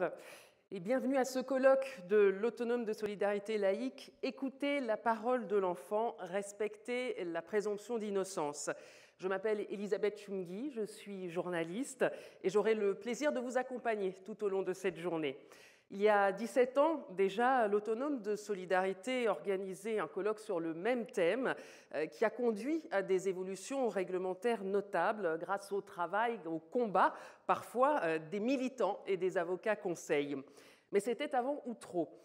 Bonsoir et bienvenue à ce colloque de l'Autonome de solidarité laïque. Écoutez la parole de l'enfant, respectez la présomption d'innocence. Je m'appelle Elisabeth Chungui, je suis journaliste et j'aurai le plaisir de vous accompagner tout au long de cette journée. Il y a 17 ans déjà, l'Autonome de solidarité organisait un colloque sur le même thème qui a conduit à des évolutions réglementaires notables grâce au travail, au combat parfois des militants et des avocats conseils. Mais c'était avant ou trop.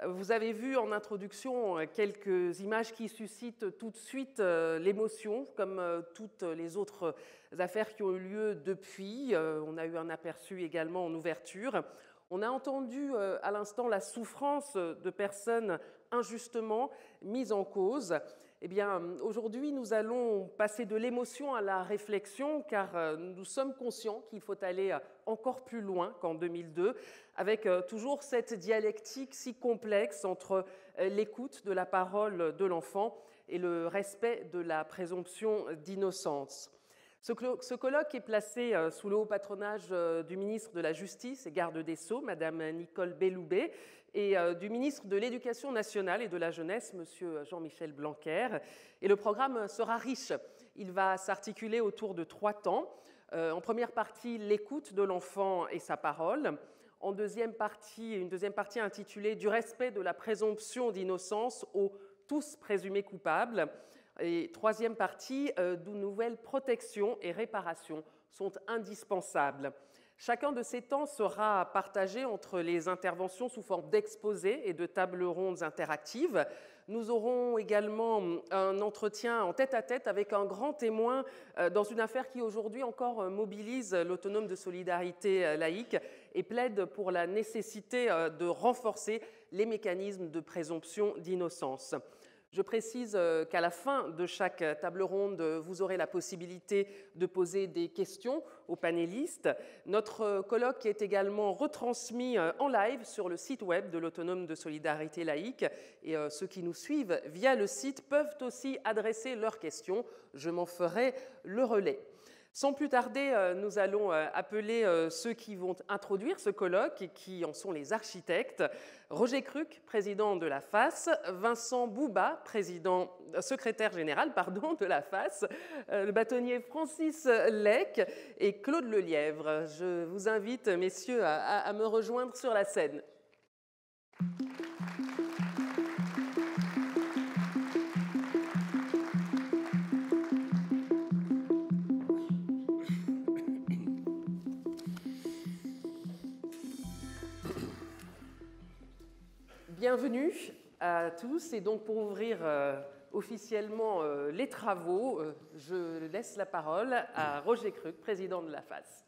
Vous avez vu en introduction quelques images qui suscitent tout de suite l'émotion, comme toutes les autres affaires qui ont eu lieu depuis. On a eu un aperçu également en ouverture. On a entendu à l'instant la souffrance de personnes injustement mises en cause. Eh bien, aujourd'hui, nous allons passer de l'émotion à la réflexion, car nous sommes conscients qu'il faut aller encore plus loin qu'en 2002, avec toujours cette dialectique si complexe entre l'écoute de la parole de l'enfant et le respect de la présomption d'innocence. Ce colloque est placé sous le haut patronage du ministre de la Justice et garde des Sceaux, Madame Nicole Belloubet, et du ministre de l'Éducation nationale et de la Jeunesse, Monsieur Jean-Michel Blanquer. Et le programme sera riche. Il va s'articuler autour de 3 temps. En première partie, l'écoute de l'enfant et sa parole. En deuxième partie, une deuxième partie intitulée « Du respect de la présomption d'innocence aux tous présumés coupables ». Et troisième partie, d'où nouvelles protections et réparations sont indispensables. Chacun de ces temps sera partagé entre les interventions sous forme d'exposés et de tables rondes interactives. Nous aurons également un entretien en tête-à-tête avec un grand témoin dans une affaire qui aujourd'hui encore mobilise l'Autonome de solidarité laïque et plaide pour la nécessité de renforcer les mécanismes de présomption d'innocence. Je précise qu'à la fin de chaque table ronde, vous aurez la possibilité de poser des questions aux panélistes. Notre colloque est également retransmis en live sur le site web de l'Autonome de solidarité laïque et ceux qui nous suivent via le site peuvent aussi adresser leurs questions. Je m'en ferai le relais. Sans plus tarder, nous allons appeler ceux qui vont introduire ce colloque et qui en sont les architectes. Roger Cruc, président de la FAS, Vincent Bouba, secrétaire général de la FAS, le bâtonnier Francis Lec et Claude Lelièvre. Je vous invite, messieurs, à me rejoindre sur la scène. Bienvenue à tous et donc pour ouvrir officiellement les travaux, je laisse la parole à Roger Cruc, président de la FAS.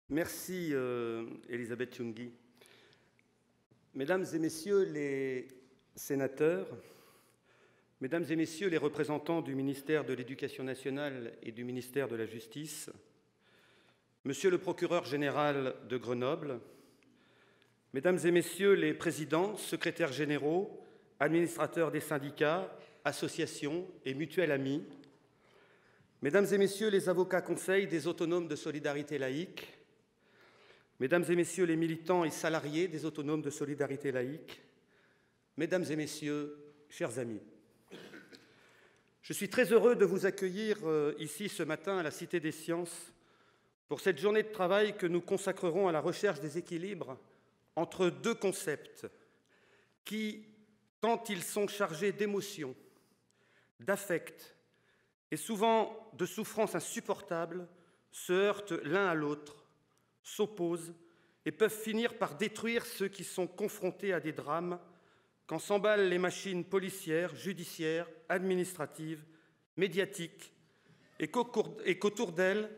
Merci Elisabeth Chungui. Mesdames et messieurs les sénateurs, mesdames et messieurs les représentants du ministère de l'Éducation nationale et du ministère de la Justice, monsieur le procureur général de Grenoble, mesdames et messieurs les présidents, secrétaires généraux, administrateurs des syndicats, associations et mutuelles amies, mesdames et messieurs les avocats conseils des autonomes de solidarité laïque, mesdames et messieurs les militants et salariés des autonomes de solidarité laïque, mesdames et messieurs, chers amis, je suis très heureux de vous accueillir ici ce matin à la Cité des Sciences pour cette journée de travail que nous consacrerons à la recherche des équilibres entre deux concepts qui, tant ils sont chargés d'émotions, d'affects et souvent de souffrances insupportables, se heurtent l'un à l'autre, s'opposent et peuvent finir par détruire ceux qui sont confrontés à des drames quand s'emballent les machines policières, judiciaires, administratives, médiatiques et qu'autour d'elles,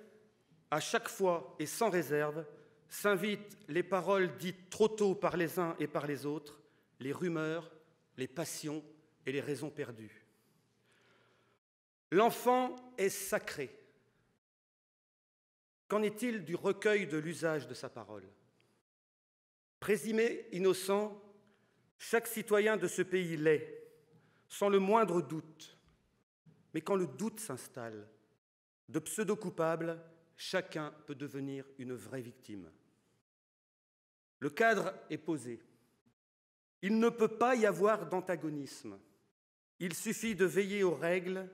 à chaque fois et sans réserve, s'invitent les paroles dites trop tôt par les uns et par les autres, les rumeurs, les passions et les raisons perdues. L'enfant est sacré. Qu'en est-il du recueil de l'usage de sa parole? Présumé innocent, chaque citoyen de ce pays l'est, sans le moindre doute. Mais quand le doute s'installe, de pseudo-coupables, chacun peut devenir une vraie victime. Le cadre est posé. Il ne peut pas y avoir d'antagonisme. Il suffit de veiller aux règles,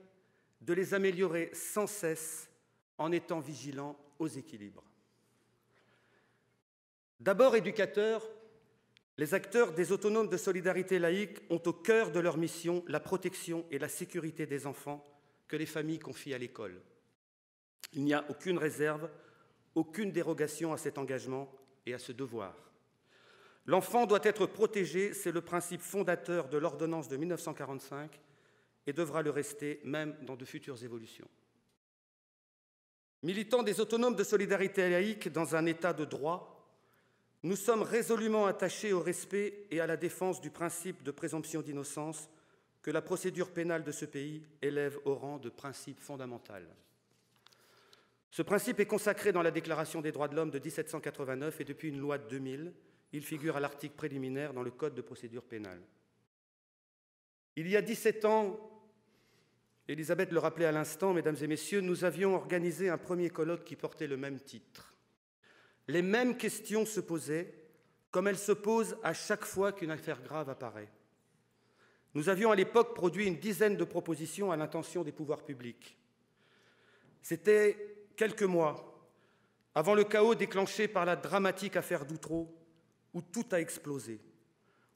de les améliorer sans cesse en étant vigilant aux équilibres. D'abord éducateurs, les acteurs des autonomes de solidarité laïque ont au cœur de leur mission la protection et la sécurité des enfants que les familles confient à l'école. Il n'y a aucune réserve, aucune dérogation à cet engagement et à ce devoir. L'enfant doit être protégé, c'est le principe fondateur de l'ordonnance de 1945 et devra le rester même dans de futures évolutions. Militants des autonomes de solidarité laïque dans un état de droit, nous sommes résolument attachés au respect et à la défense du principe de présomption d'innocence que la procédure pénale de ce pays élève au rang de principe fondamental. Ce principe est consacré dans la Déclaration des droits de l'homme de 1789 et depuis une loi de 2000, il figure à l'article préliminaire dans le Code de procédure pénale. Il y a 17 ans, Elisabeth le rappelait à l'instant, mesdames et messieurs, nous avions organisé un premier colloque qui portait le même titre. Les mêmes questions se posaient, comme elles se posent à chaque fois qu'une affaire grave apparaît. Nous avions à l'époque produit une dizaine de propositions à l'intention des pouvoirs publics. C'était quelques mois avant le chaos déclenché par la dramatique affaire d'Outreau, où tout a explosé,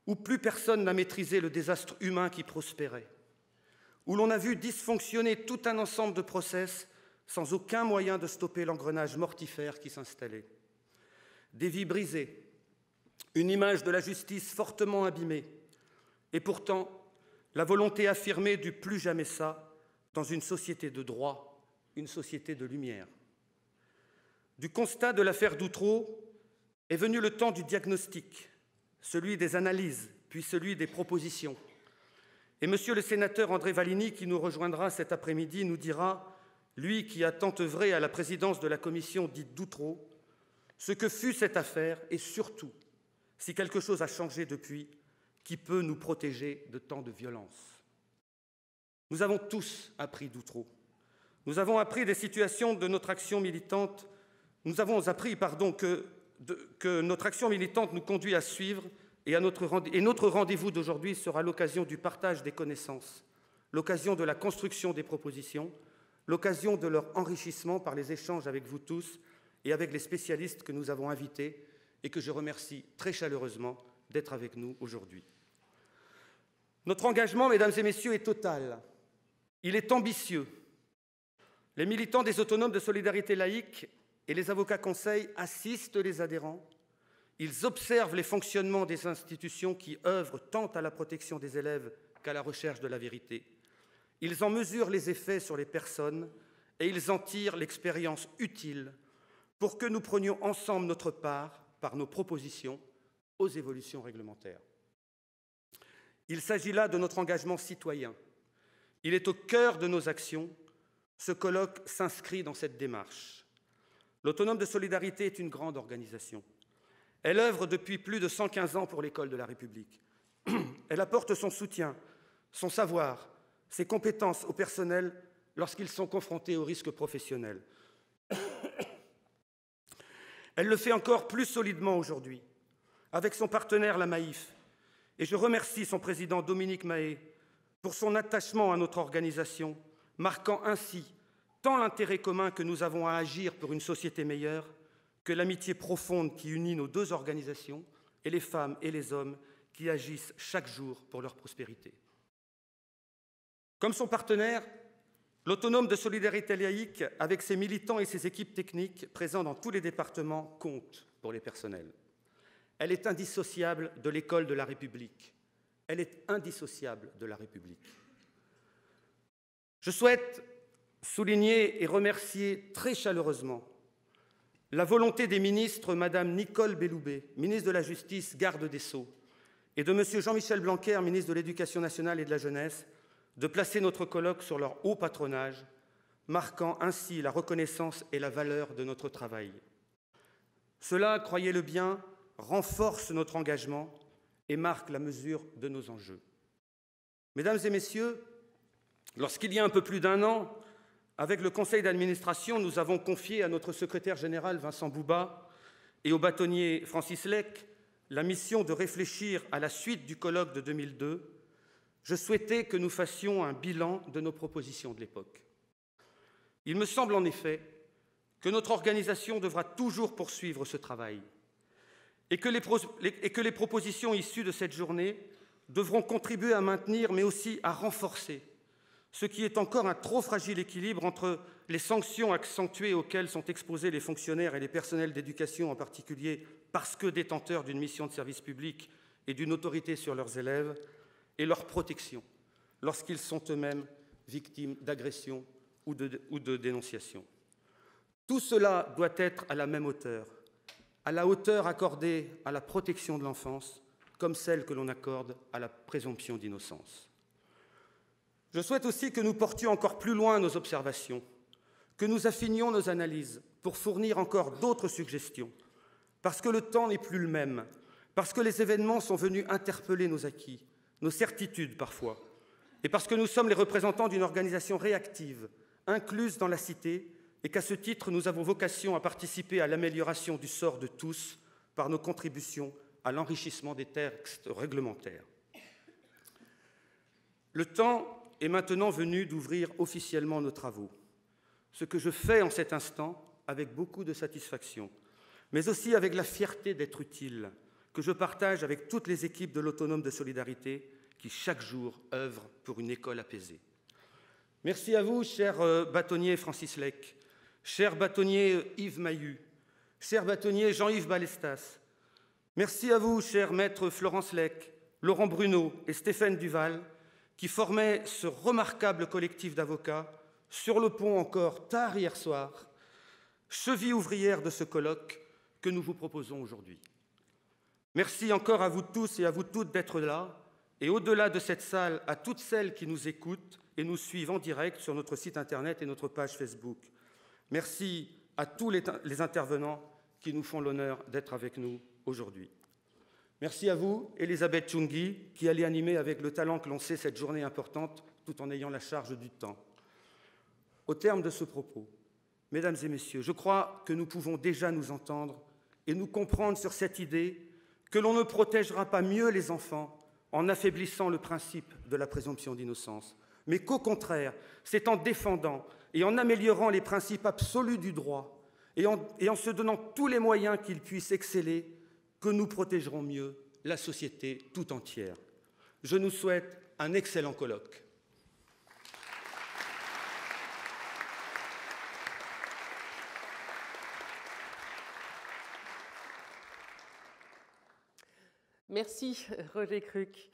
où plus personne n'a maîtrisé le désastre humain qui prospérait, où l'on a vu dysfonctionner tout un ensemble de process sans aucun moyen de stopper l'engrenage mortifère qui s'installait. Des vies brisées, une image de la justice fortement abîmée, et pourtant la volonté affirmée du plus jamais ça dans une société de droit, une société de lumière. Du constat de l'affaire d'Outreau est venu le temps du diagnostic, celui des analyses, puis celui des propositions. Et monsieur le sénateur André Valigny, qui nous rejoindra cet après-midi, nous dira, lui qui a tant œuvré à la présidence de la commission dite d'Outreau, ce que fut cette affaire et surtout, si quelque chose a changé depuis, qui peut nous protéger de tant de violence. Nous avons tous appris d'Outreau. Nous avons appris des situations de notre action militante. Nous avons appris, que notre action militante nous conduit à suivre et notre rendez-vous d'aujourd'hui sera l'occasion du partage des connaissances, l'occasion de la construction des propositions, l'occasion de leur enrichissement par les échanges avec vous tous et avec les spécialistes que nous avons invités et que je remercie très chaleureusement d'être avec nous aujourd'hui. Notre engagement, mesdames et messieurs, est total. Il est ambitieux. Les militants des autonomes de solidarité laïque et les avocats conseils assistent les adhérents. Ils observent les fonctionnements des institutions qui œuvrent tant à la protection des élèves qu'à la recherche de la vérité. Ils en mesurent les effets sur les personnes et ils en tirent l'expérience utile pour que nous prenions ensemble notre part, par nos propositions, aux évolutions réglementaires. Il s'agit là de notre engagement citoyen. Il est au cœur de nos actions. Ce colloque s'inscrit dans cette démarche. L'Autonome de solidarité est une grande organisation. Elle œuvre depuis plus de 115 ans pour l'école de la République. Elle apporte son soutien, son savoir, ses compétences au personnel lorsqu'ils sont confrontés aux risques professionnels. Elle le fait encore plus solidement aujourd'hui, avec son partenaire la Maïf. Et je remercie son président Dominique Mahé pour son attachement à notre organisation, marquant ainsi tant l'intérêt commun que nous avons à agir pour une société meilleure que l'amitié profonde qui unit nos deux organisations et les femmes et les hommes qui agissent chaque jour pour leur prospérité. Comme son partenaire, l'Autonome de solidarité laïque, avec ses militants et ses équipes techniques présents dans tous les départements, compte pour les personnels. Elle est indissociable de l'école de la République. Elle est indissociable de la République. Je souhaite souligner et remercier très chaleureusement la volonté des ministres, Madame Nicole Belloubet, ministre de la Justice, garde des Sceaux, et de Monsieur Jean-Michel Blanquer, ministre de l'Éducation nationale et de la Jeunesse, de placer notre colloque sur leur haut patronage, marquant ainsi la reconnaissance et la valeur de notre travail. Cela, croyez-le bien, renforce notre engagement et marque la mesure de nos enjeux. Mesdames et messieurs, lorsqu'il y a un peu plus d'un an, avec le conseil d'administration, nous avons confié à notre secrétaire général Vincent Bouba et au bâtonnier Francis Lec la mission de réfléchir à la suite du colloque de 2002, je souhaitais que nous fassions un bilan de nos propositions de l'époque. Il me semble en effet que notre organisation devra toujours poursuivre ce travail et que les propositions issues de cette journée devront contribuer à maintenir, mais aussi à renforcer, ce qui est encore un trop fragile équilibre entre les sanctions accentuées auxquelles sont exposés les fonctionnaires et les personnels d'éducation, en particulier parce que détenteurs d'une mission de service public et d'une autorité sur leurs élèves, et leur protection lorsqu'ils sont eux-mêmes victimes d'agressions ou de dénonciations. Tout cela doit être à la même hauteur, à la hauteur accordée à la protection de l'enfance, comme celle que l'on accorde à la présomption d'innocence. Je souhaite aussi que nous portions encore plus loin nos observations, que nous affinions nos analyses pour fournir encore d'autres suggestions, parce que le temps n'est plus le même, parce que les événements sont venus interpeller nos acquis, nos certitudes parfois, et parce que nous sommes les représentants d'une organisation réactive, incluse dans la cité, et qu'à ce titre, nous avons vocation à participer à l'amélioration du sort de tous par nos contributions à l'enrichissement des textes réglementaires. Le temps est maintenant venu d'ouvrir officiellement nos travaux, ce que je fais en cet instant avec beaucoup de satisfaction, mais aussi avec la fierté d'être utile, que je partage avec toutes les équipes de l'Autonome de Solidarité qui, chaque jour, œuvrent pour une école apaisée. Merci à vous, cher bâtonnier Francis Lec, cher bâtonnier Yves Maillu, cher bâtonnier Jean-Yves Balestas. Merci à vous, cher maître Florence Lec, Laurent Bruno et Stéphane Duval, qui formaient ce remarquable collectif d'avocats sur le pont encore tard hier soir, cheville ouvrière de ce colloque que nous vous proposons aujourd'hui. Merci encore à vous tous et à vous toutes d'être là, et au-delà de cette salle, à toutes celles qui nous écoutent et nous suivent en direct sur notre site internet et notre page Facebook. Merci à tous les intervenants qui nous font l'honneur d'être avec nous aujourd'hui. Merci à vous, Elisabeth Chungi, qui allez animer avec le talent que l'on sait cette journée importante, tout en ayant la charge du temps. Au terme de ce propos, mesdames et messieurs, je crois que nous pouvons déjà nous entendre et nous comprendre sur cette idée que l'on ne protégera pas mieux les enfants en affaiblissant le principe de la présomption d'innocence, mais qu'au contraire, c'est en défendant et en améliorant les principes absolus du droit et en se donnant tous les moyens qu'ils puissent exceller que nous protégerons mieux la société tout entière. Je nous souhaite un excellent colloque. Merci, Roger Cruc.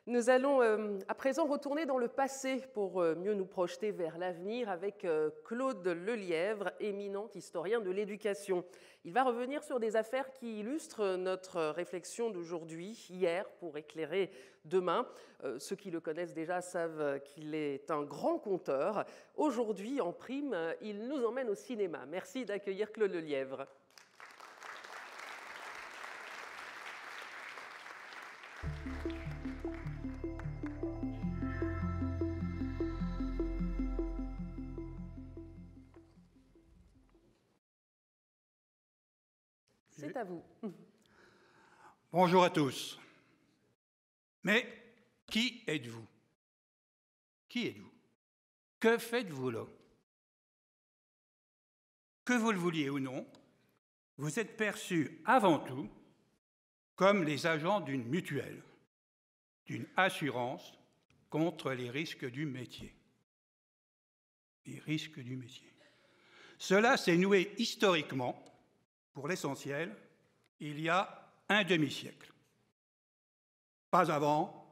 Nous allons à présent retourner dans le passé pour mieux nous projeter vers l'avenir avec Claude Lelièvre, éminent historien de l'éducation. Il va revenir sur des affaires qui illustrent notre réflexion d'aujourd'hui, hier, pour éclairer demain. Ceux qui le connaissent déjà savent qu'il est un grand conteur. Aujourd'hui, en prime, il nous emmène au cinéma. Merci d'accueillir Claude Lelièvre. C'est à vous. Bonjour à tous. Mais qui êtes-vous? Qui êtes-vous? Que faites-vous là? Que vous le vouliez ou non, vous êtes perçus avant tout comme les agents d'une mutuelle, d'une assurance contre les risques du métier. Les risques du métier. Cela s'est noué historiquement, pour l'essentiel, il y a un demi-siècle. Pas avant,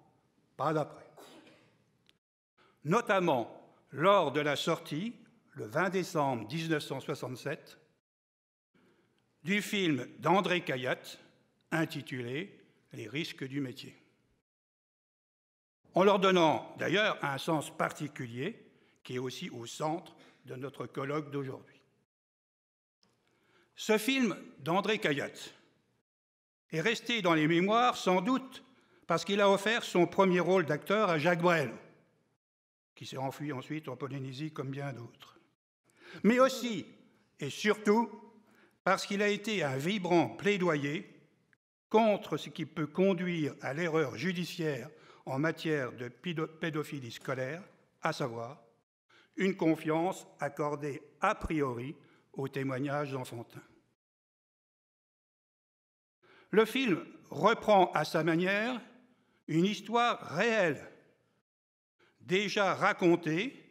pas après. Notamment lors de la sortie, le 20 décembre 1967, du film d'André Cayatte, intitulé « Les risques du métier ». En leur donnant d'ailleurs un sens particulier, qui est aussi au centre de notre colloque d'aujourd'hui. Ce film d'André Cayatte est resté dans les mémoires sans doute parce qu'il a offert son premier rôle d'acteur à Jacques Brel, qui s'est enfui ensuite en Polynésie comme bien d'autres. Mais aussi et surtout parce qu'il a été un vibrant plaidoyer contre ce qui peut conduire à l'erreur judiciaire en matière de pédophilie scolaire, à savoir une confiance accordée a priori aux témoignages enfantins. Le film reprend à sa manière une histoire réelle, déjà racontée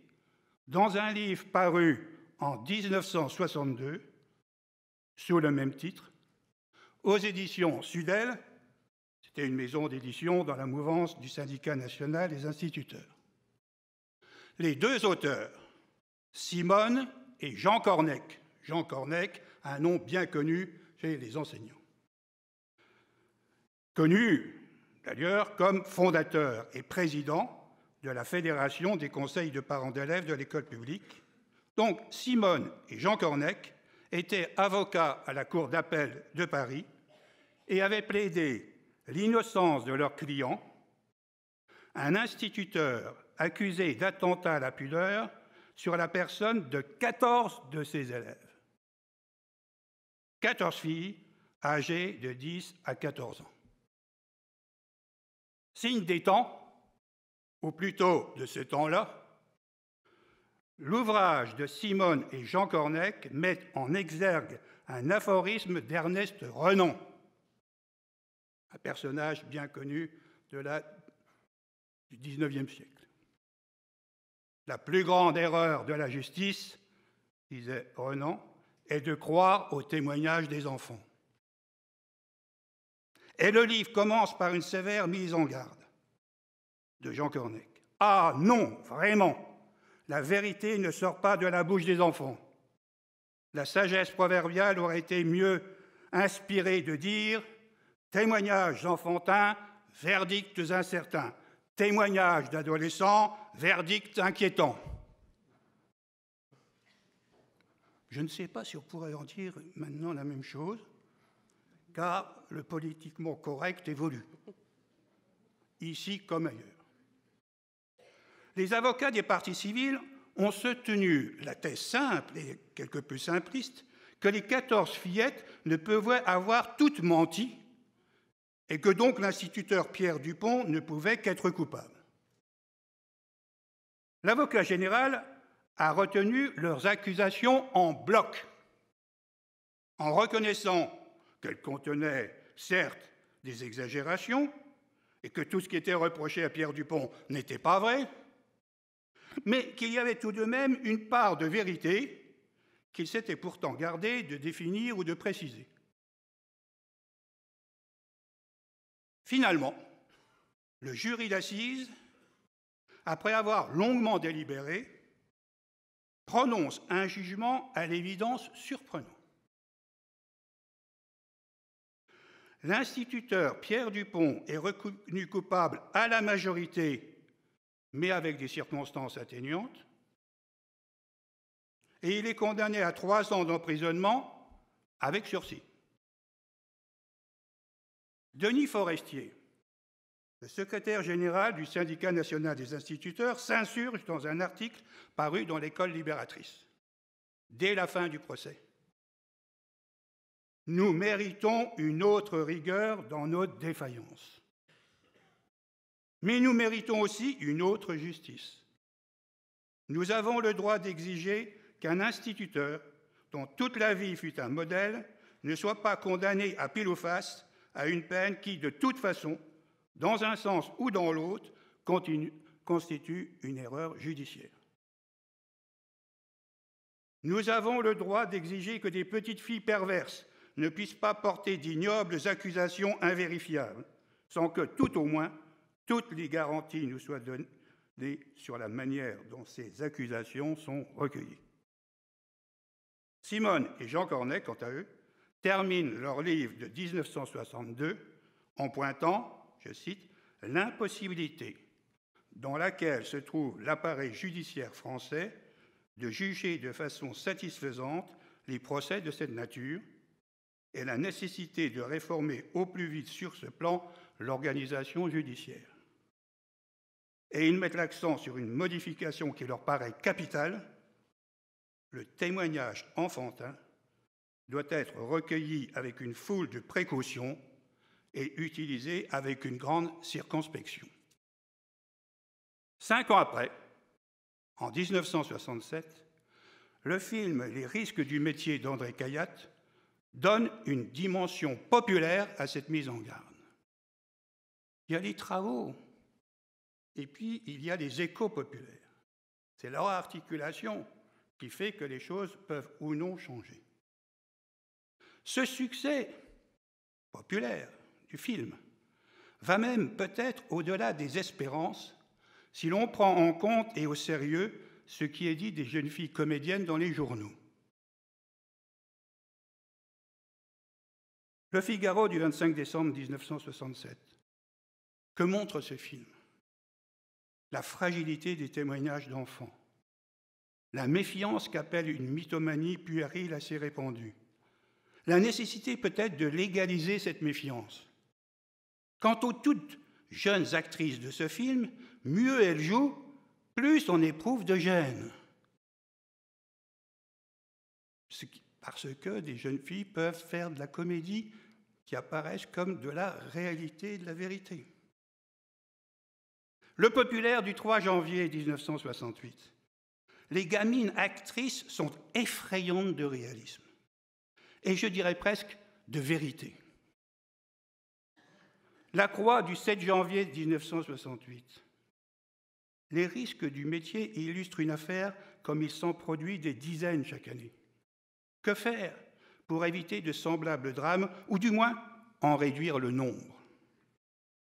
dans un livre paru en 1962, sous le même titre, aux éditions Sudel. C'était une maison d'édition dans la mouvance du Syndicat national des instituteurs. Les deux auteurs, Simone et Jean Cornec. Jean Cornec, un nom bien connu chez les enseignants. Connu d'ailleurs comme fondateur et président de la Fédération des conseils de parents d'élèves de l'école publique. Donc Simone et Jean Cornec étaient avocats à la Cour d'appel de Paris et avaient plaidé l'innocence de leur client, un instituteur accusé d'attentat à la pudeur sur la personne de 14 de ses élèves. 14 filles âgées de 10 à 14 ans. Signe des temps, ou plutôt de ce temps-là, l'ouvrage de Simone et Jean Cornec met en exergue un aphorisme d'Ernest Renan, un personnage bien connu du XIXe siècle. La plus grande erreur de la justice, disait Renan, est de croire aux témoignages des enfants. Et le livre commence par une sévère mise en garde de Jean Cornec. Ah non, vraiment, la vérité ne sort pas de la bouche des enfants. La sagesse proverbiale aurait été mieux inspirée de dire « témoignages enfantins, verdicts incertains ». Témoignages d'adolescents, verdicts inquiétants. Je ne sais pas si on pourrait en dire maintenant la même chose, car le politiquement correct évolue, ici comme ailleurs. Les avocats des parties civiles ont soutenu la thèse simple et quelque peu simpliste que les 14 fillettes ne pouvaient avoir toutes menti et que donc l'instituteur Pierre Dupont ne pouvait qu'être coupable. L'avocat général a retenu leurs accusations en bloc, en reconnaissant qu'elles contenaient certes des exagérations et que tout ce qui était reproché à Pierre Dupont n'était pas vrai, mais qu'il y avait tout de même une part de vérité qu'il s'était pourtant gardé de définir ou de préciser. Finalement, le jury d'assises, après avoir longuement délibéré, prononce un jugement à l'évidence surprenant. L'instituteur Pierre Dupont est reconnu coupable à la majorité, mais avec des circonstances atténuantes, et il est condamné à 3 ans d'emprisonnement avec sursis. Denis Forestier, le secrétaire général du Syndicat national des instituteurs, s'insurge dans un article paru dans l'École libératrice, dès la fin du procès. Nous méritons une autre rigueur dans notre défaillance. Mais nous méritons aussi une autre justice. Nous avons le droit d'exiger qu'un instituteur, dont toute la vie fut un modèle, ne soit pas condamné à pile ou face à une peine qui, de toute façon, dans un sens ou dans l'autre, constitue une erreur judiciaire. Nous avons le droit d'exiger que des petites filles perverses ne puissent pas porter d'ignobles accusations invérifiables, sans que, tout au moins, toutes les garanties nous soient données sur la manière dont ces accusations sont recueillies. Simone et Jean Cornec, quant à eux, terminent leur livre de 1962 en pointant, je cite, « l'impossibilité dans laquelle se trouve l'appareil judiciaire français de juger de façon satisfaisante les procès de cette nature et la nécessité de réformer au plus vite sur ce plan l'organisation judiciaire. » Et ils mettent l'accent sur une modification qui leur paraît capitale. Le témoignage enfantin doit être recueilli avec une foule de précautions, et utilisé avec une grande circonspection. 5 ans après, en 1967, le film « Les risques du métier » d'André Cayatte donne une dimension populaire à cette mise en garde. Il y a les travaux, et puis il y a les échos populaires. C'est leur articulation qui fait que les choses peuvent ou non changer. Ce succès populaire du film va même peut-être au-delà des espérances si l'on prend en compte et au sérieux ce qui est dit des jeunes filles comédiennes dans les journaux. Le Figaro du 25 décembre 1967. Que montre ce film? La fragilité des témoignages d'enfants, la méfiance qu'appelle une mythomanie puérile assez répandue, la nécessité peut-être de légaliser cette méfiance. Quant aux toutes jeunes actrices de ce film, mieux elles jouent, plus on éprouve de gêne. Parce que des jeunes filles peuvent faire de la comédie qui apparaissent comme de la réalité et de la vérité. Le Populaire du 3 janvier 1968. Les gamines actrices sont effrayantes de réalisme, et je dirais presque de vérité. La Croix du 7 janvier 1968. Les risques du métier illustrent une affaire comme il s'en produit des dizaines chaque année. Que faire pour éviter de semblables drames, ou du moins en réduire le nombre?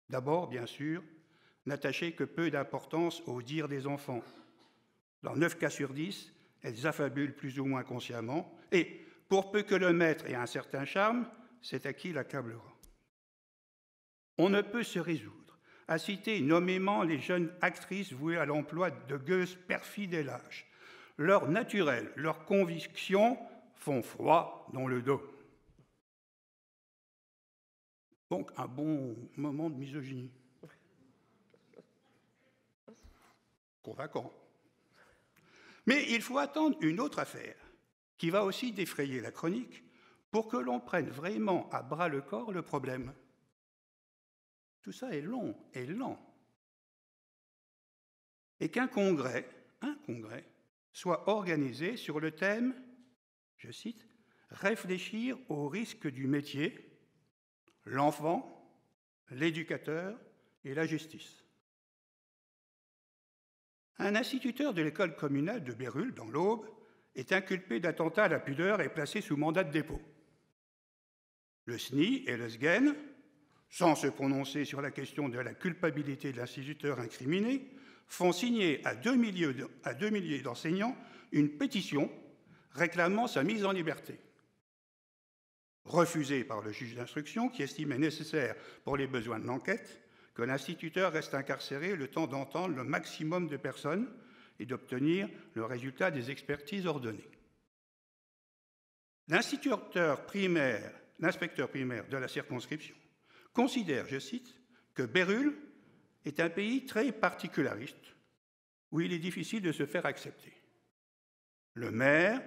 D'abord, bien sûr, n'attacher que peu d'importance aux dires des enfants. Dans 9 cas sur 10, elles affabulent plus ou moins consciemment, et pour peu que le maître ait un certain charme, c'est à qui l'accablera. On ne peut se résoudre à citer nommément les jeunes actrices vouées à l'emploi de gueuses perfides et lâches. Leur naturel, leurs convictions font froid dans le dos. Donc, un bon moment de misogynie. Convaincant. Mais il faut attendre une autre affaire, qui va aussi défrayer la chronique, pour que l'on prenne vraiment à bras-le-corps le problème. Tout ça est long et lent. Et qu'un congrès, soit organisé sur le thème, je cite, « Réfléchir aux risques du métier, l'enfant, l'éducateur et la justice ». Un instituteur de l'école communale de Bérulle, dans l'Aube, est inculpé d'attentat à la pudeur et placé sous mandat de dépôt. Le SNI et le SGEN, sans se prononcer sur la question de la culpabilité de l'instituteur incriminé, font signer à 2 milliers d'enseignants une pétition réclamant sa mise en liberté. Refusée par le juge d'instruction qui estimait nécessaire pour les besoins de l'enquête que l'instituteur reste incarcéré le temps d'entendre le maximum de personnes et d'obtenir le résultat des expertises ordonnées. L'inspecteur primaire de la circonscription considère, je cite, que Bérulle est un pays très particulariste où il est difficile de se faire accepter. Le maire,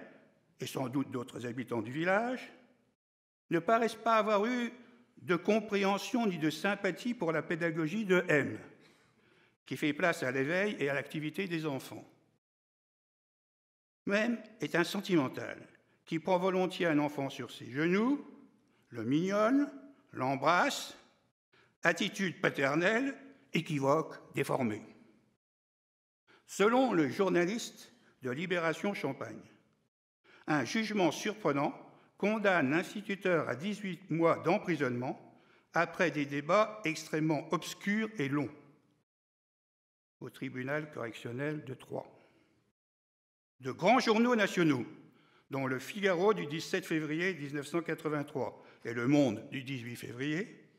et sans doute d'autres habitants du village, ne paraissent pas avoir eu de compréhension ni de sympathie pour la pédagogie de M, qui fait place à l'éveil et à l'activité des enfants. M est un sentimental qui prend volontiers un enfant sur ses genoux, le mignonne, l'embrasse, attitude paternelle, équivoque, déformée. Selon le journaliste de Libération Champagne, un jugement surprenant condamne l'instituteur à 18 mois d'emprisonnement après des débats extrêmement obscurs et longs au tribunal correctionnel de Troyes. De grands journaux nationaux, dont le Figaro du 17 février 1983 et Le Monde du 18 février,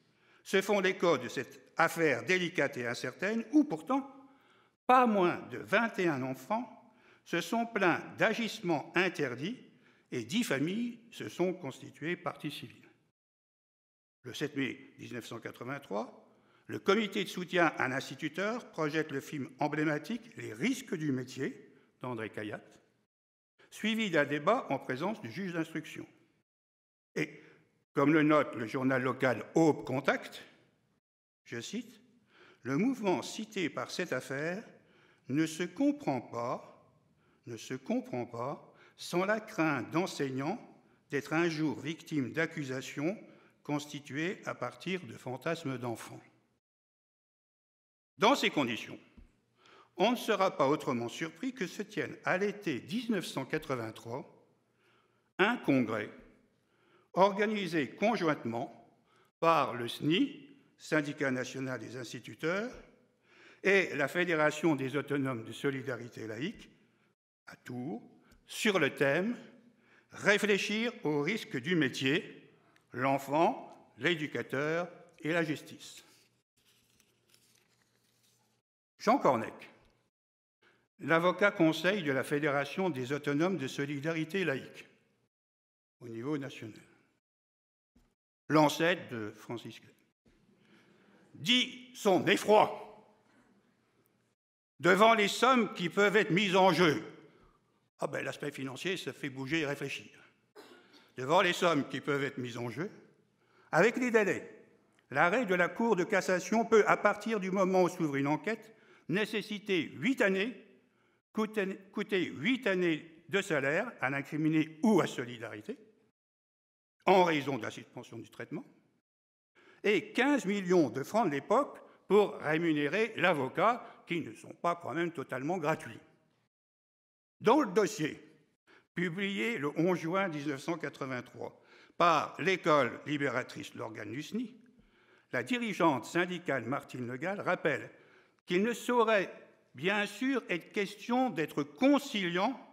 se font l'écho de cette affaire délicate et incertaine où pourtant pas moins de 21 enfants se sont plaints d'agissements interdits et 10 familles se sont constituées partie civile. Le 7 mai 1983, le comité de soutien à l'instituteur projette le film emblématique « Les risques du métier » d'André Cayatte, suivi d'un débat en présence du juge d'instruction. Et Comme le note le journal local Aube Contact, je cite, « Le mouvement cité par cette affaire ne se comprend pas sans la crainte d'enseignants d'être un jour victimes d'accusations constituées à partir de fantasmes d'enfants. » Dans ces conditions, on ne sera pas autrement surpris que se tienne à l'été 1983 un congrès organisé conjointement par le SNI, Syndicat national des instituteurs, et la Fédération des autonomes de solidarité laïque, à Tours, sur le thème « Réfléchir aux risques du métier, l'enfant, l'éducateur et la justice ». Jean Cornec, l'avocat conseil de la Fédération des autonomes de solidarité laïque, au niveau national, l'ancêtre de Francis Klein, dit son effroi devant les sommes qui peuvent être mises en jeu. Ah ben l'aspect financier, ça fait bouger et réfléchir. Devant les sommes qui peuvent être mises en jeu, avec les délais, l'arrêt de la Cour de cassation peut, à partir du moment où s'ouvre une enquête, nécessiter 8 années, coûter 8 années de salaire à l'incriminé ou à Solidarité, en raison de la suspension du traitement, et 15 millions de francs de l'époque pour rémunérer l'avocat, qui ne sont pas quand même totalement gratuits. Dans le dossier, publié le 11 juin 1983 par l'École libératrice, l'organe du SNI, la dirigeante syndicale Martine Le Gall rappelle qu'il ne saurait bien sûr être question d'être conciliant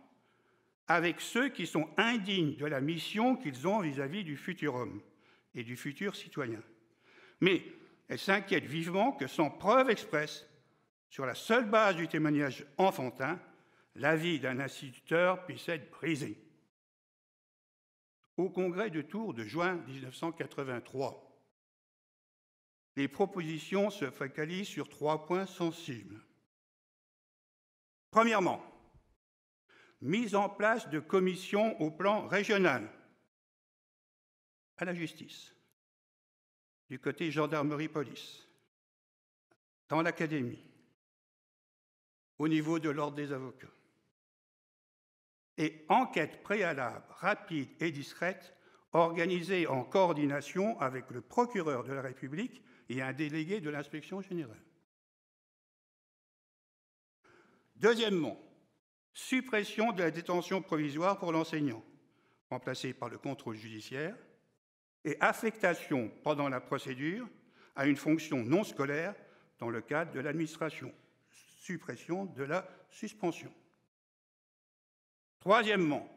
avec ceux qui sont indignes de la mission qu'ils ont vis-à-vis du futur homme et du futur citoyen. Mais elle s'inquiète vivement que, sans preuve expresse, sur la seule base du témoignage enfantin, la vie d'un instituteur puisse être brisée. Au congrès de Tours de juin 1983, les propositions se focalisent sur 3 points sensibles. Premièrement, mise en place de commissions au plan régional, à la justice, du côté gendarmerie-police, dans l'académie, au niveau de l'ordre des avocats. Et enquête préalable, rapide et discrète, organisée en coordination avec le procureur de la République et un délégué de l'inspection générale. Deuxièmement, suppression de la détention provisoire pour l'enseignant, remplacée par le contrôle judiciaire, et affectation pendant la procédure à une fonction non scolaire dans le cadre de l'administration, suppression de la suspension. Troisièmement,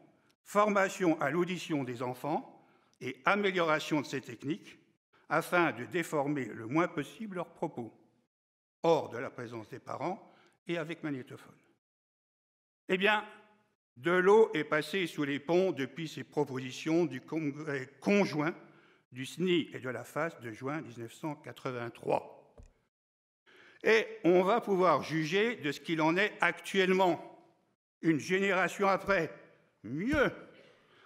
formation à l'audition des enfants et amélioration de ces techniques afin de déformer le moins possible leurs propos, hors de la présence des parents et avec magnétophone. Eh bien, de l'eau est passée sous les ponts depuis ces propositions du congrès conjoint du SNI et de la FAS de juin 1983. Et on va pouvoir juger de ce qu'il en est actuellement, une génération après. Mieux,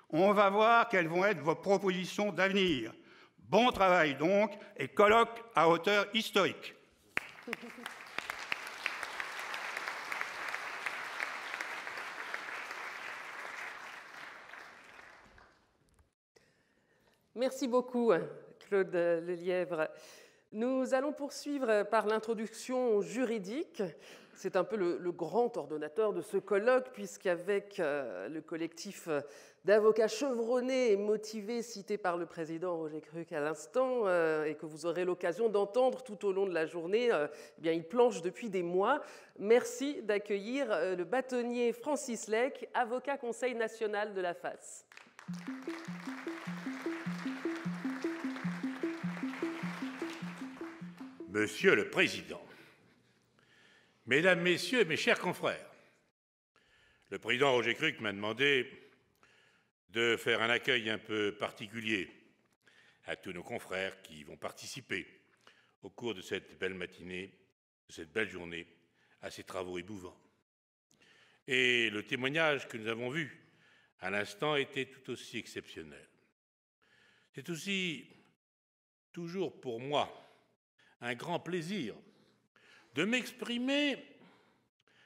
on va voir quelles vont être vos propositions d'avenir. Bon travail donc, et colloque à hauteur historique. Merci beaucoup, Claude Lelièvre. Nous allons poursuivre par l'introduction juridique. C'est un peu le grand ordonnateur de ce colloque, puisqu'avec le collectif d'avocats chevronnés et motivés cité par le président Roger Cruc à l'instant, et que vous aurez l'occasion d'entendre tout au long de la journée, eh bien, il planche depuis des mois. Merci d'accueillir le bâtonnier Francis Lec, avocat Conseil national de la FAS. Monsieur le Président, Mesdames, Messieurs, mes chers confrères, le président Roger Cruc m'a demandé de faire un accueil un peu particulier à tous nos confrères qui vont participer au cours de cette belle matinée, de cette belle journée, à ces travaux émouvants. Et le témoignage que nous avons vu à l'instant était tout aussi exceptionnel. C'est aussi toujours pour moi un grand plaisir de m'exprimer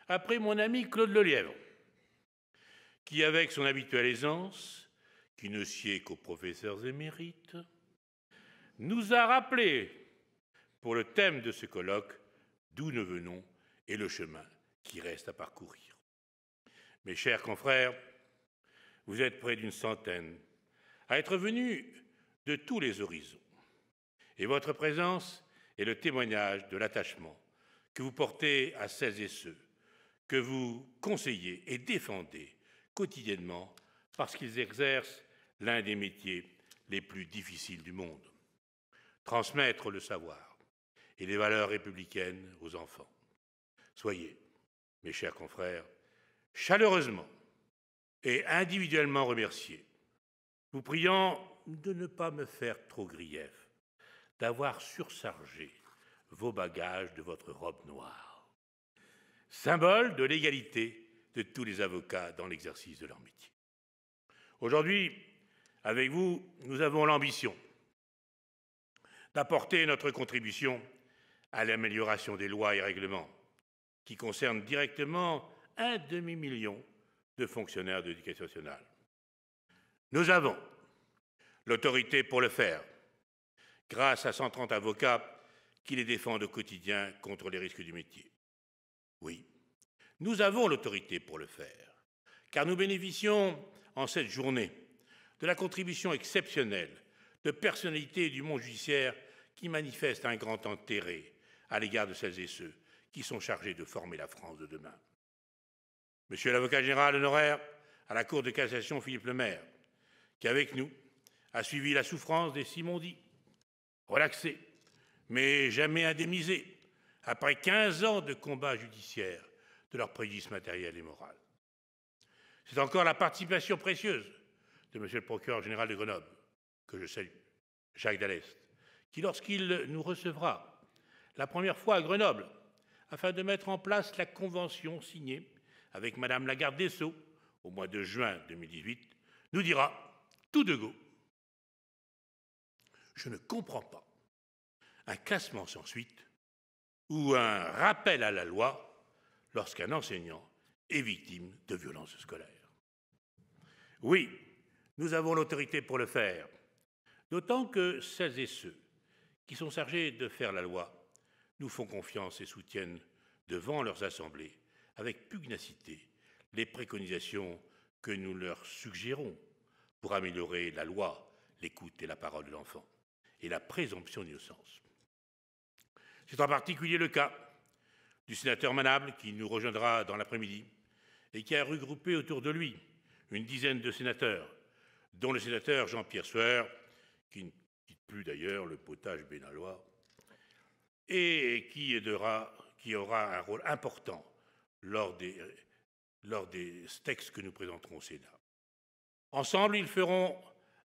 après mon ami Claude Lelièvre, qui, avec son habituelle aisance, qui ne sied qu'aux professeurs émérites, nous a rappelé, pour le thème de ce colloque, d'où nous venons et le chemin qui reste à parcourir. Mes chers confrères, vous êtes près d'une centaine à être venus de tous les horizons, et votre présence est le témoignage de l'attachement que vous portez à celles et ceux que vous conseillez et défendez quotidiennement parce qu'ils exercent l'un des métiers les plus difficiles du monde. Transmettre le savoir et les valeurs républicaines aux enfants. Soyez, mes chers confrères, chaleureusement et individuellement remerciés, vous priant de ne pas me faire trop grief, d'avoir surchargé vos bagages de votre robe noire, symbole de l'égalité de tous les avocats dans l'exercice de leur métier. Aujourd'hui, avec vous, nous avons l'ambition d'apporter notre contribution à l'amélioration des lois et règlements qui concernent directement 1,5 million de fonctionnaires de l'éducation nationale. Nous avons l'autorité pour le faire, grâce à 130 avocats qui les défendent au quotidien contre les risques du métier. Oui, nous avons l'autorité pour le faire, car nous bénéficions en cette journée de la contribution exceptionnelle de personnalités du monde judiciaire qui manifestent un grand intérêt à l'égard de celles et ceux qui sont chargés de former la France de demain. Monsieur l'avocat général honoraire à la Cour de cassation Philippe Lemaire, qui avec nous a suivi la souffrance des Simondis, relaxés, mais jamais indemnisés, après 15 ans de combat judiciaire de leur préjudice matériel et moral. C'est encore la participation précieuse de monsieur le procureur général de Grenoble, que je salue, Jacques Dallest, qui, lorsqu'il nous recevra la première fois à Grenoble, afin de mettre en place la convention signée avec madame la garde des Sceaux au mois de juin 2018, nous dira tout de go: je ne comprends pas un classement sans suite ou un rappel à la loi lorsqu'un enseignant est victime de violences scolaires. Oui, nous avons l'autorité pour le faire, d'autant que celles et ceux qui sont chargés de faire la loi nous font confiance et soutiennent devant leurs assemblées avec pugnacité les préconisations que nous leur suggérons pour améliorer la loi, l'écoute et la parole de l'enfant et la présomption d'innocence. C'est en particulier le cas du sénateur Manable qui nous rejoindra dans l'après-midi et qui a regroupé autour de lui une dizaine de sénateurs, dont le sénateur Jean-Pierre Sueur, qui ne quitte plus d'ailleurs le potage bénalois, et qui aura un rôle important lors des textes que nous présenterons au Sénat. Ensemble, ils feront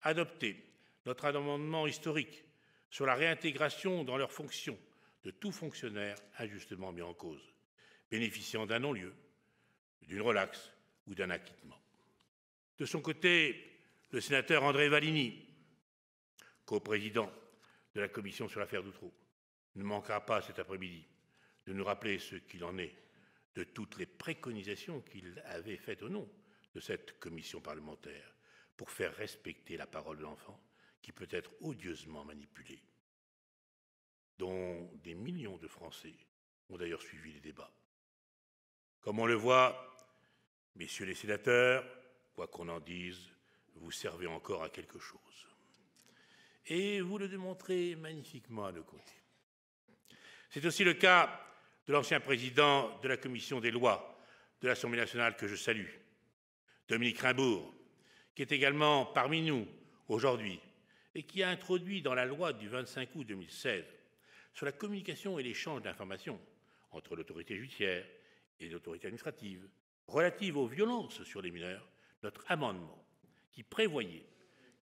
adopter notre amendement historique sur la réintégration dans leurs fonctions de tout fonctionnaire injustement mis en cause, bénéficiant d'un non-lieu, d'une relaxe ou d'un acquittement. De son côté, le sénateur André Valigny, coprésident de la commission sur l'affaire d'Outreau, ne manquera pas cet après-midi de nous rappeler ce qu'il en est de toutes les préconisations qu'il avait faites au nom de cette commission parlementaire pour faire respecter la parole de l'enfant qui peut être odieusement manipulée, dont des millions de Français ont d'ailleurs suivi les débats. Comme on le voit, messieurs les sénateurs, quoi qu'on en dise, vous servez encore à quelque chose. Et vous le démontrez magnifiquement à nos côtés. C'est aussi le cas de l'ancien président de la commission des lois de l'Assemblée nationale que je salue, Dominique Raimbourg, qui est également parmi nous aujourd'hui et qui a introduit dans la loi du 25 août 2016 sur la communication et l'échange d'informations entre l'autorité judiciaire et l'autorité administrative relative aux violences sur les mineurs notre amendement qui prévoyait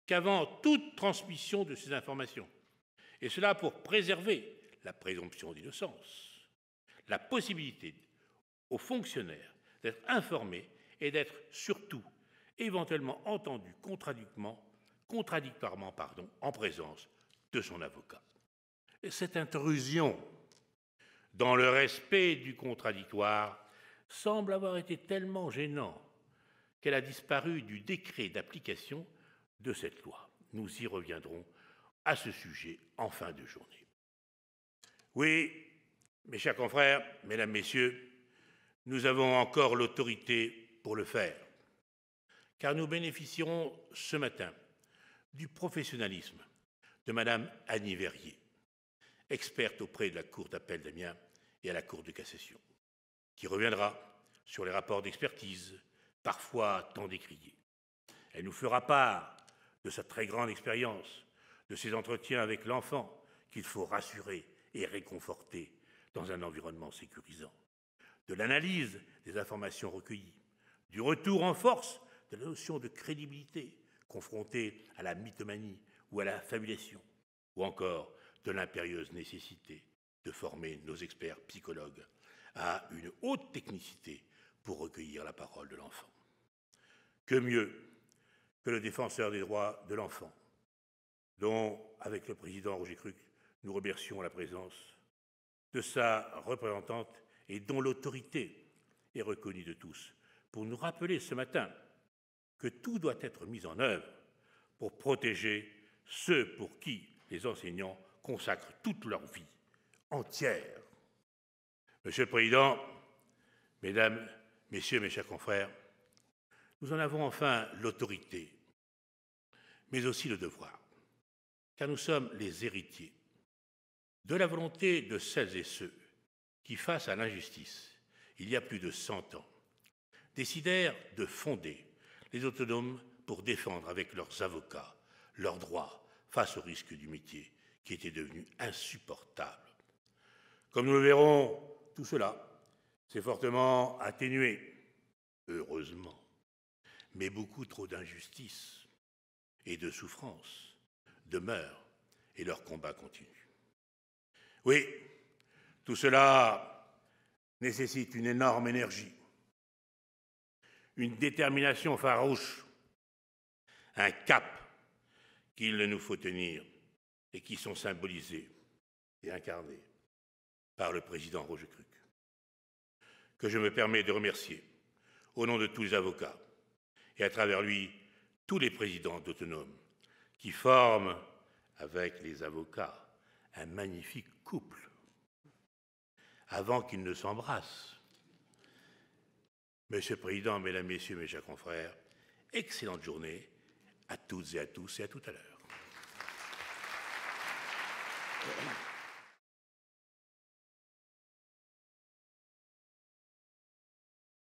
qu'avant toute transmission de ces informations, et cela pour préserver la présomption d'innocence, la possibilité aux fonctionnaires d'être informés et d'être surtout éventuellement entendus contradictoirement en présence de son avocat. Et cette intrusion dans le respect du contradictoire semble avoir été tellement gênante qu'elle a disparu du décret d'application de cette loi. Nous y reviendrons à ce sujet en fin de journée. Oui, mes chers confrères, mesdames, messieurs, nous avons encore l'autorité pour le faire, car nous bénéficierons ce matin du professionnalisme de Madame Annie Verrier, experte auprès de la Cour d'appel d'Amiens et à la Cour de cassation, qui reviendra sur les rapports d'expertise, parfois tant décriés. Elle nous fera part de sa très grande expérience, de ses entretiens avec l'enfant qu'il faut rassurer et réconforter dans un environnement sécurisant, de l'analyse des informations recueillies, du retour en force de la notion de crédibilité confrontée à la mythomanie ou à la fabulation, ou encore de l'impérieuse nécessité de former nos experts psychologues à une haute technicité pour recueillir la parole de l'enfant. Que mieux que le défenseur des droits de l'enfant, dont, avec le président Roger Cruc, nous remercions la présence de sa représentante et dont l'autorité est reconnue de tous, pour nous rappeler ce matin que tout doit être mis en œuvre pour protéger ceux pour qui les enseignants consacrent toute leur vie entière. Monsieur le Président, Mesdames, Messieurs, mes chers confrères, nous en avons enfin l'autorité, mais aussi le devoir, car nous sommes les héritiers de la volonté de celles et ceux qui, face à l'injustice, il y a plus de 100 ans, décidèrent de fonder les autonomes pour défendre avec leurs avocats leurs droits face au risque du métier qui était devenu insupportable. Comme nous le verrons, tout cela s'est fortement atténué, heureusement, mais beaucoup trop d'injustice et de souffrance demeurent et leur combat continue. Oui, tout cela nécessite une énorme énergie, une détermination farouche, un cap qu'il nous faut tenir et qui sont symbolisés et incarnés par le président Roger Cruc, que je me permets de remercier au nom de tous les avocats et à travers lui tous les présidents d'autonomes qui forment avec les avocats un magnifique couple avant qu'ils ne s'embrassent. Monsieur le Président, Mesdames, Messieurs, mes chers confrères, excellente journée à toutes et à tous et à tout à l'heure.